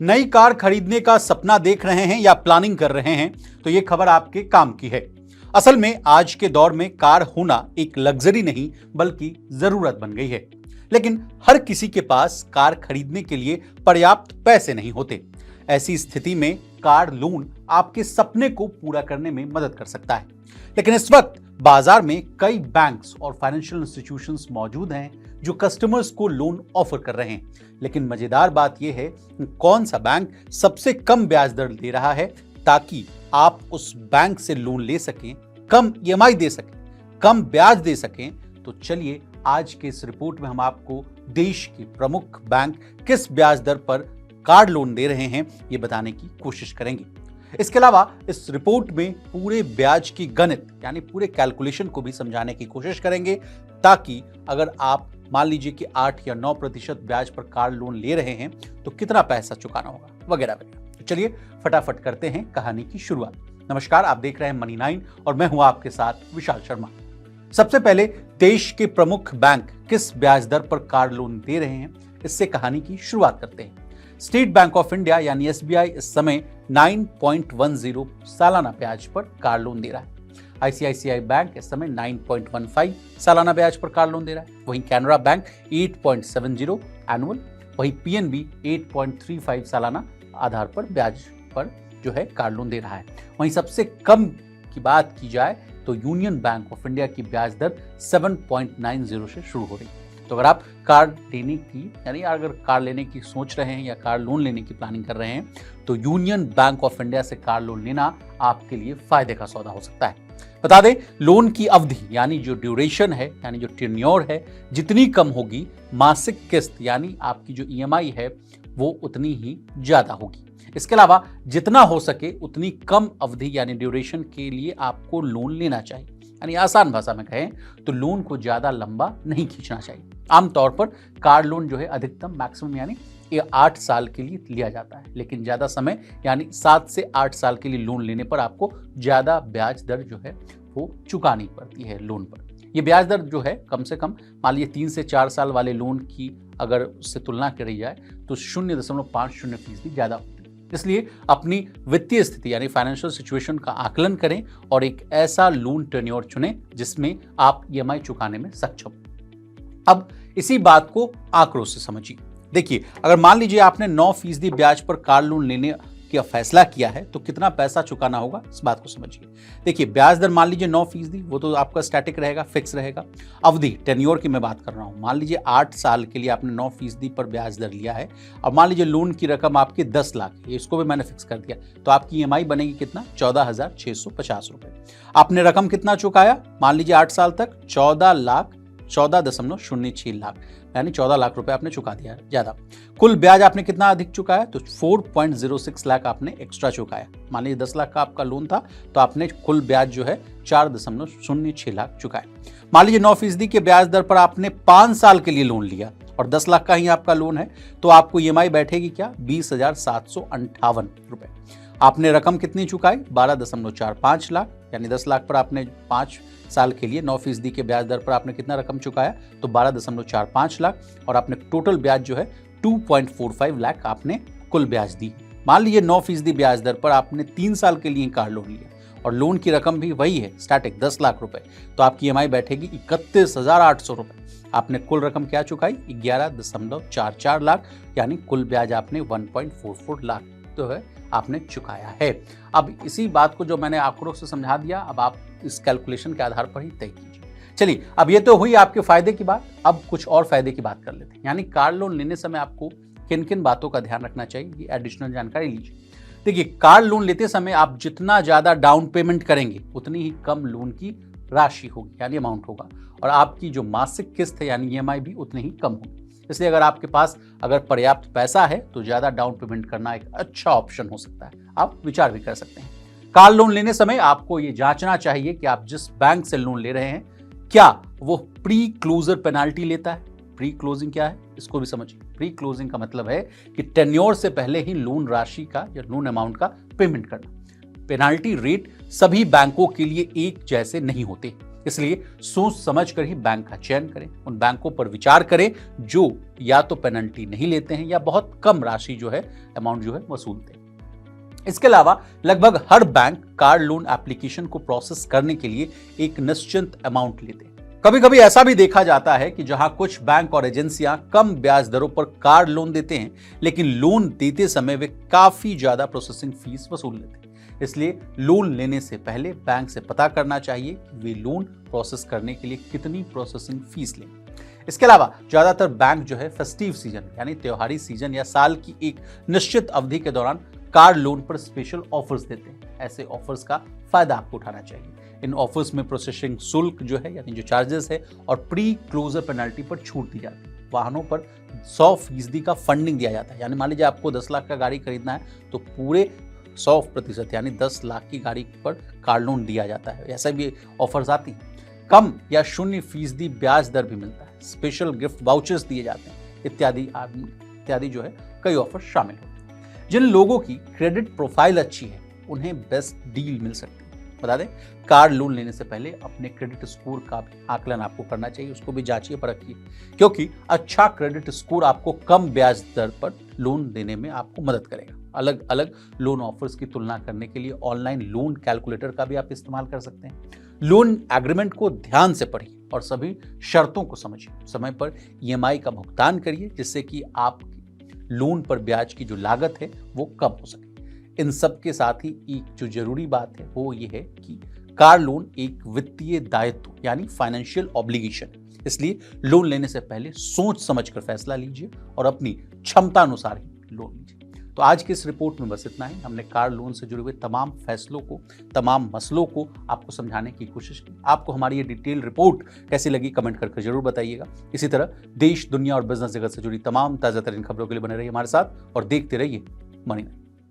नई कार खरीदने का सपना देख रहे हैं या प्लानिंग कर रहे हैं तो यह खबर आपके काम की है। असल में आज के दौर में कार होना एक लग्जरी नहीं बल्कि जरूरत बन गई है। लेकिन हर किसी के पास कार खरीदने के लिए पर्याप्त पैसे नहीं होते। ऐसी स्थिति में कार लोन आपके सपने को पूरा करने में मदद कर सकता है। लेकिन इस वक्त बाजार में कई बैंक्स और फाइनेंशियल इंस्टीट्यूशंस मौजूद हैं जो कस्टमर्स को लोन ऑफर कर रहे हैं। लेकिन मजेदार बात यह है कि कौन सा बैंक सबसे कम ब्याज दर दे रहा है ताकि आप उस बैंक से लोन ले सकें, कम ईएमआई दे सकें, कम ब्याज दे सकें। तो चलिए आज के इस रिपोर्ट में हम आपको देश के प्रमुख बैंक किस ब्याज दर पर कार लोन दे रहे हैं ये बताने की कोशिश करेंगे। इसके अलावा इस रिपोर्ट में पूरे ब्याज की गणित यानी पूरे कैलकुलेशन को भी समझाने की कोशिश करेंगे ताकि अगर आप मान लीजिए कि 8 या 9% ब्याज पर कार लोन ले रहे हैं तो कितना पैसा चुकाना होगा वगैरह वगैरह। तो चलिए फटाफट करते हैं कहानी की शुरुआत। नमस्कार, आप देख रहे हैं मनी 9 और मैं हूं आपके साथ विशाल शर्मा। सबसे पहले देश के प्रमुख बैंक किस ब्याज दर पर कार लोन दे रहे हैं इससे कहानी की शुरुआत करते हैं। स्टेट बैंक ऑफ इंडिया यानी एसबीआई इस समय 9.10 सालाना ब्याज पर कार लोन दे रहा है। आईसीआईसीआई बैंक इस समय 9.15 सालाना ब्याज पर कार लोन दे रहा है। वहीं कैनरा बैंक 8.70 एनुअल, वहीं पीएनबी 8.35 सालाना आधार पर ब्याज पर जो है कार लोन दे रहा है। वहीं सबसे कम की बात की जाए तो यूनियन बैंक ऑफ इंडिया की ब्याज दर 7.90 से शुरू हो रही है। तो अगर आप कार लेने की यानी अगर कार लेने की सोच रहे हैं या कार लोन लेने की प्लानिंग कर रहे हैं तो यूनियन बैंक ऑफ इंडिया से कार लोन लेना आपके लिए फायदे का सौदा हो सकता है। बता दें, लोन की अवधि यानी जो ड्यूरेशन है यानी जो टेन्योर है जितनी कम होगी, मासिक किस्त यानी आपकी जो ईएमआई है वो उतनी ही ज्यादा होगी। इसके अलावा जितना हो सके उतनी कम अवधि यानी ड्यूरेशन के लिए आपको लोन लेना चाहिए। यानी आसान भाषा में कहें तो लोन को ज्यादा लंबा नहीं खींचना चाहिए। आमतौर पर कार लोन जो है अधिकतम मैक्सिमम यानी 8 साल के लिए लिया जाता है, लेकिन ज्यादा समय यानी 7 से 8 साल के लिए लोन लेने पर आपको ज्यादा ब्याज दर जो है वो चुकानी पड़ती है लोन पर। ये ब्याज दर जो है कम से कम मान लीजिए 3 से 4 साल वाले लोन की अगर उससे तुलना करी जाए तो 0.50% ज्यादा होती है। इसलिए अपनी वित्तीय स्थिति यानी फाइनेंशियल सिचुएशन का आकलन करें और एक ऐसा लोन टेन्योर चुनें जिसमें आप ईएमआई चुकाने में सक्षम। अब इसी बात को आंकड़ों से समझिए। देखिए, अगर मान लीजिए आपने 9% ब्याज पर कार लोन लेने का फैसला किया है तो कितना पैसा चुकाना होगा इस बात को समझिए। देखिए, ब्याज दर मान लीजिए 9%, वो तो आपका स्टैटिक रहेगा, फिक्स रहेगा। अवधि टेन्योर की मैं बात कर रहा हूं, मान लीजिए 8 साल के लिए आपने 9% पर ब्याज दर लिया है और मान लीजिए लोन की रकम आपकी 10 लाख है, इसको भी मैंने फिक्स कर दिया तो आपकी ईएमआई बनेगी कितना, 14,650 रुपए। आपने रकम कितना चुकाया, मान लीजिए 8 साल तक 14.06 लाख यानी 14 लाख रुपए आपने चुका दिया है ज्यादा। कुल ब्याज आपने कितना अधिक चुकाया तो 4.06 लाख आपने एक्स्ट्रा चुकाया। मान लीजिए 10 लाख का आपका लोन था तो आपने कुल ब्याज जो है 4.06 लाख चुकाया। मान लीजिए 9% के ब्याज दर पर आपने 5 साल के लिए लोन लिया और 10 लाख का ही आपका लोन है तो आपको ईएमआई बैठेगी क्या, 20,758 रुपए। आपने रकम कितनी चुकाई, 12.45 लाख यानी 10 लाख पर आपने 5 साल के लिए 9% के ब्याज दर पर आपने कितना रकम चुकाया तो 12.45 लाख और आपने टोटल ब्याज जो है 2.45 लाख आपने कुल ब्याज दी। मान लीजिए 9% ब्याज दर पर आपने 3 साल के लिए कार लोन लिया और लोन की रकम भी वही है स्टैटिक 10 लाख रुपए तो आपकी ईएमआई बैठेगी 31,800 रुपए। आपने कुल रकम क्या चुकाई, 11.44 लाख यानी कुल ब्याज आपने 1.44 लाख तो है आपने चुकाया है। अब इसी बात को जो मैंने आंकड़ों से समझा दिया, अब आप इस कैलकुलेशन के आधार पर ही तय कीजिए। चलिए, अब ये तो हुई आपके फायदे की बात, अब कुछ और फायदे की बात कर लेते हैं। यानी कार लोन लेने समय आपको किन किन बातों का ध्यान रखना चाहिए, ये एडिशनल जानकारी लीजिए। देखिए, कार लोन लेते समय आप जितना ज्यादा डाउन पेमेंट करेंगे उतनी ही कम लोन की राशि होगी यानी अमाउंट होगा और आपकी जो मासिक किस्त है यानी ईएमआई भी उतनी ही कम होगी। इसलिए अगर आपके पास अगर पर्याप्त पैसा है तो ज्यादा डाउन पेमेंट करना एक अच्छा ऑप्शन हो सकता है, आप विचार भी कर सकते हैं। कार लोन लेने समय आपको ये जांचना चाहिए कि आप जिस बैंक से लोन ले रहे हैं क्या वो प्री क्लोजर पेनाल्टी लेता है। प्री क्लोजिंग क्या है इसको भी समझिए। प्री क्लोजिंग का मतलब है कि टेन्योर से पहले ही लोन राशि का या लोन अमाउंट का पेमेंट करना। पेनाल्टी रेट सभी बैंकों के लिए एक जैसे नहीं होते। इसलिए सोच समझ कर ही बैंक का चयन करें। उन बैंकों पर विचार करें जो या तो पेनल्टी नहीं लेते हैं या बहुत कम राशि जो है अमाउंट जो है वसूलते हैं। इसके अलावा लगभग हर बैंक कार लोन एप्लीकेशन को प्रोसेस करने के लिए एक निश्चित अमाउंट लेते हैं। कभी कभी ऐसा भी देखा जाता है कि जहां कुछ बैंक और एजेंसियां कम ब्याज दरों पर कार लोन देते हैं, लेकिन लोन देते समय वे काफी ज्यादा प्रोसेसिंग फीस वसूल लेते हैं। इसलिए लोन लेने से पहले बैंक से पता करना चाहिए कि वे लोन प्रोसेस करने के लिए कितनी प्रोसेसिंग फीस लें। इसके अलावा ज्यादातर बैंक जो है फेस्टिव सीजन यानी त्योहारी सीजन या साल की एक निश्चित अवधि के दौरान कार लोन पर स्पेशल ऑफर्स देते हैं। ऐसे ऑफर्स का फायदा आपको उठाना चाहिए। इन ऑफर्स में प्रोसेसिंग शुल्क जो है यानी जो चार्जेस है और प्री क्लोजर पेनल्टी पर छूट दी जाती है। वाहनों पर 100% का फंडिंग दिया जाता है, यानी मान लीजिए आपको 10 लाख का गाड़ी खरीदना है तो पूरे 100% यानी 10 लाख की गाड़ी पर कार लोन दिया जाता है। ऐसा भी ऑफर्स आती है। कम या 0% ब्याज दर भी मिलता है। स्पेशल गिफ्ट वाउचर्स दिए जाते हैं इत्यादि जो है कई ऑफर शामिल होते हैं। जिन लोगों की क्रेडिट प्रोफाइल अच्छी है उन्हें बेस्ट डील मिल सकती है। बता दें, कार लोन लेने से पहले अपने क्रेडिट स्कोर का भी आकलन आपको करना चाहिए, उसको भी जांचिए परखिए, क्योंकि अच्छा क्रेडिट स्कोर आपको कम ब्याज दर पर लोन देने में आपको मदद करेगा। अलग अलग लोन ऑफर्स की तुलना करने के लिए ऑनलाइन लोन कैलकुलेटर का भी आप इस्तेमाल कर सकते हैं। लोन एग्रीमेंट को ध्यान से पढ़िए और सभी शर्तों को समझिए। समय पर EMI का भुगतान करिए जिससे कि आपकी लोन पर ब्याज की जो लागत है वो कम हो सके। इन सब के साथ ही एक जो जरूरी बात है वो ये है कि कार लोन एक वित्तीय दायित्व यानी फाइनेंशियल ऑब्लिगेशन है। इसलिए लोन लेने से पहले सोच समझकर फैसला लीजिए और अपनी क्षमता अनुसार ही लोन लीजिए। तो आज की इस रिपोर्ट में बस इतना ही। हमने कार लोन से जुड़े हुए तमाम फैसलों को, तमाम मसलों को आपको समझाने की कोशिश की। आपको हमारी ये डिटेल रिपोर्ट कैसी लगी कमेंट करके जरूर बताइएगा। इसी तरह देश, दुनिया और बिजनेस जगत से जुड़ी तमाम ताजा तरीन खबरों के लिए बने रहिए हमारे साथ और देखते रहिए मनी।